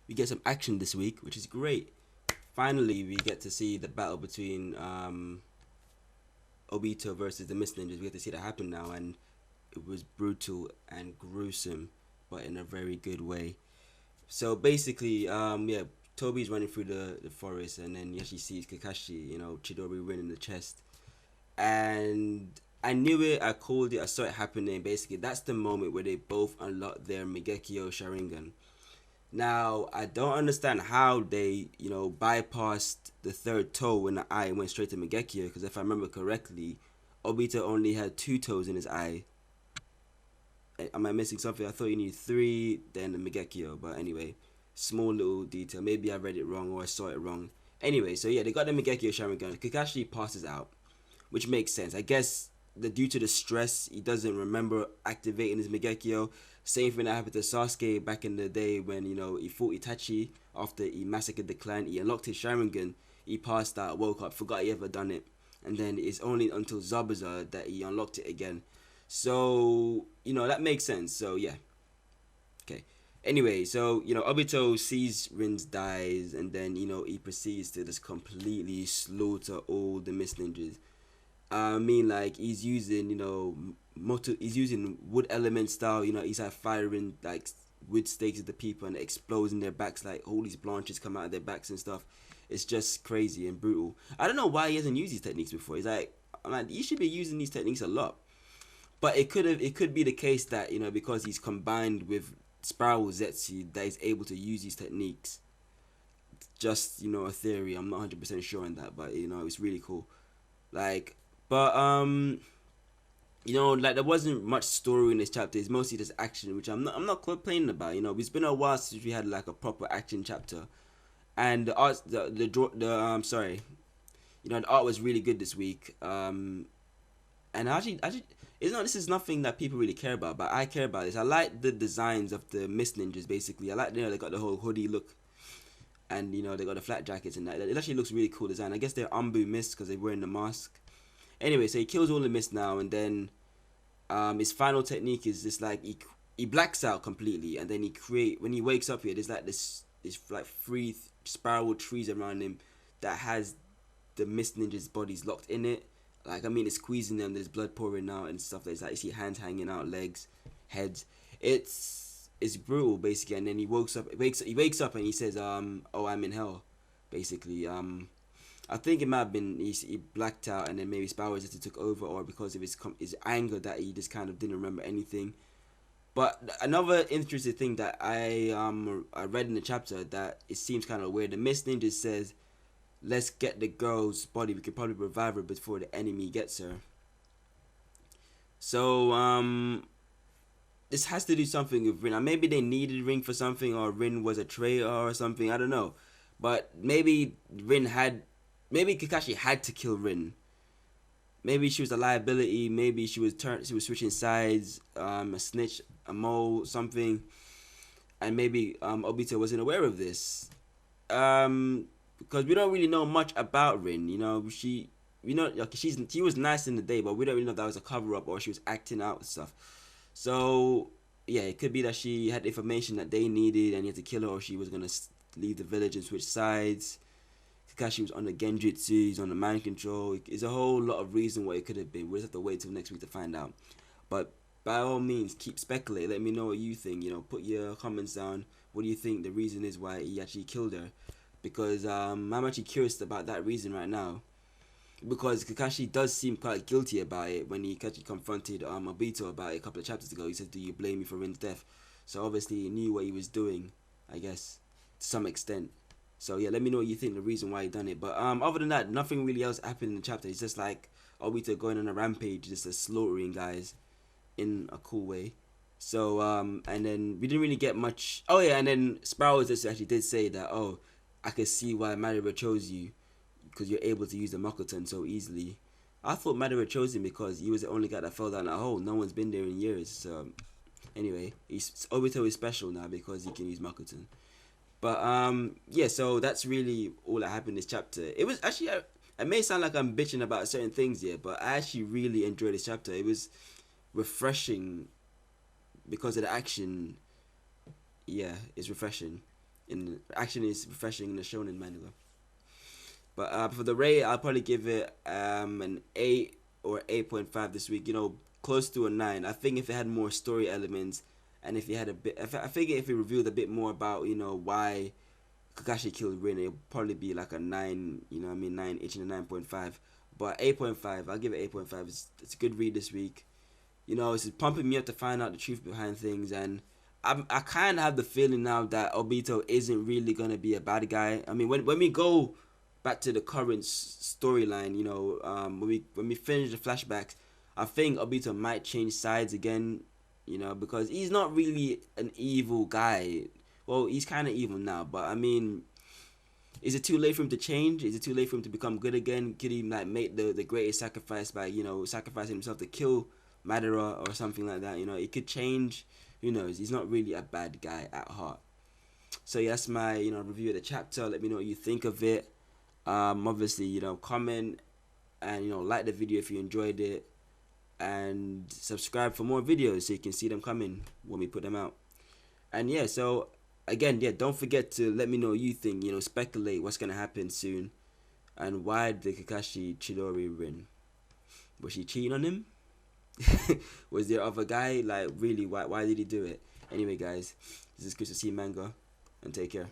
we get some action this week, which is great. Finally, we get to see the battle between Obito versus the Mist Ninjas. We get to see that happen now, and it was brutal and gruesome, but in a very good way. So basically, yeah, Toby's running through the forest, and then he actually sees Kakashi, Chidori win in the chest, and I knew it. I called it. I saw it happening. Basically, that's the moment where they both unlock their Migekyo Sharingan. Now, I don't understand how they, bypassed the third toe in the eye and went straight to Migekyo. Because if I remember correctly, Obito only had two toes in his eye. Am I missing something? I thought you needed three, then the Migekyo. But anyway, small little detail. Maybe I read it wrong or I saw it wrong. Anyway, so yeah, they got the Migekyo Sharingan. Kakashi passes out, which makes sense. I guess due to the stress, he doesn't remember activating his Migekyo. Same thing that happened to Sasuke back in the day when, he fought Itachi after he massacred the clan. He unlocked his Sharingan. He passed out, woke up, forgot he ever done it. And then it's only until Zabuza that he unlocked it again. So, that makes sense. So, yeah. Okay. Anyway, so, Obito sees Rin's dies, and then, he proceeds to just completely slaughter all the Mist Ninjas. I mean, like, he's using, he's using wood element style, he's like firing, like, wood stakes at the people and exploding their backs, like, all these branches come out of their backs and stuff. It's just crazy and brutal. I don't know why he hasn't used these techniques before. He's like, I'm like, you should be using these techniques a lot. But it could be the case that, because he's combined with Spiral Zetsu, that he's able to use these techniques. Just, a theory. I'm not 100% sure on that, but, it's really cool. Like, but, like there wasn't much story in this chapter. It's mostly just action, which I'm not complaining about. It's been a while since we had like a proper action chapter, and the art, sorry, the art was really good this week. And actually, this is nothing that people really care about, but I care about this. I like the designs of the Mist Ninjas. Basically, I like they got the whole hoodie look, and they got the flat jackets and that. It actually looks really cool design. I guess they're Ambu Mist because they're wearing the mask. Anyway, so he kills all the Mist now, and then his final technique is just like he blacks out completely, and then when he wakes up here, there's like this like three spiral trees around him that has the Mist Ninjas' bodies locked in it. Like, I mean, it's squeezing them. There's blood pouring out and stuff. There's like, you see hands hanging out, legs, heads. It's brutal basically. And then he wakes up and he says, "Oh, I'm in hell," basically. I think it might have been he blacked out, and then maybe Spiral just took over, or because of his anger that he just kind of didn't remember anything. But another interesting thing that I read in the chapter that it seems kind of weird. The Mist Ninja says, "Let's get the girl's body. We could probably revive her before the enemy gets her." So this has to do something with Rin. Maybe they needed Rin for something, or Rin was a traitor or something. I don't know, but maybe Kakashi had to kill Rin. Maybe she was a liability. Maybe she was switching sides. A snitch, a mole, something, and maybe Obito wasn't aware of this. Because we don't really know much about Rin. She was nice in the day, but we don't really know if that was a cover up or she was acting out and stuff. So yeah, it could be that she had information that they needed and he had to kill her, or she was gonna leave the village and switch sides. Kakashi was on the Genjutsu, he's on the mind control. It's a whole lot of reason what it could have been. We'll just have to wait till next week to find out. But by all means, keep speculating. Let me know what you think. Put your comments down. What do you think the reason is why he actually killed her? Because I'm actually curious about that reason right now. Because Kakashi does seem quite guilty about it when he actually confronted Obito about it a couple of chapters ago. He said, "Do you blame me for Rin's death?" So obviously he knew what he was doing, I guess, to some extent. So yeah, let me know what you think the reason why he done it. But other than that, nothing really else happened in the chapter. It's just like Obito going on a rampage, just slaughtering guys in a cool way. So and then we didn't really get much. Oh yeah, and then Sparrow just actually did say that, "Oh, I can see why Madara chose you, because you're able to use the Makoton so easily." I thought Madara chose him because he was the only guy that fell down that hole. No one's been there in years. So anyway, Obito is special now because he can use Makoton. But yeah, so that's really all that happened in this chapter. It was actually, it may sound like I'm bitching about certain things here, but I actually really enjoyed this chapter. It was refreshing because of the action. Yeah, it's refreshing. in action is refreshing in the shonen manga. But for the rate, I'll probably give it an 8 or 8.5 this week. You know, close to a 9. I think if it had more story elements, and if it had a bit, I think if it revealed a bit more about why Kakashi killed Rin, it'll probably be like a 9. You know, what I mean 9, itching a 9.5. But 8.5, I'll give it 8.5. It's a good read this week. You know, it's pumping me up to find out the truth behind things, and I kind of have the feeling now that Obito isn't really gonna be a bad guy. I mean, when we go back to the current storyline, when we finish the flashbacks, I think Obito might change sides again. You know, because he's not really an evil guy. Well, he's kind of evil now, but I mean, is it too late for him to change? Is it too late for him to become good again? Could he like make the greatest sacrifice by sacrificing himself to kill Madara or something like that? You know, it could change. Who knows? He's not really a bad guy at heart. So yeah, that's my review of the chapter. Let me know what you think of it. Obviously, comment and like the video if you enjoyed it, and subscribe for more videos so you can see them coming when we put them out. And yeah, so again, yeah, don't forget to let me know what you think. Speculate what's gonna happen soon, and why did Kakashi Chidori Rin? Was she cheating on him? Was there other guy? Like really, why did he do it? Anyway, guys, this is Chris of CeeManga, and take care.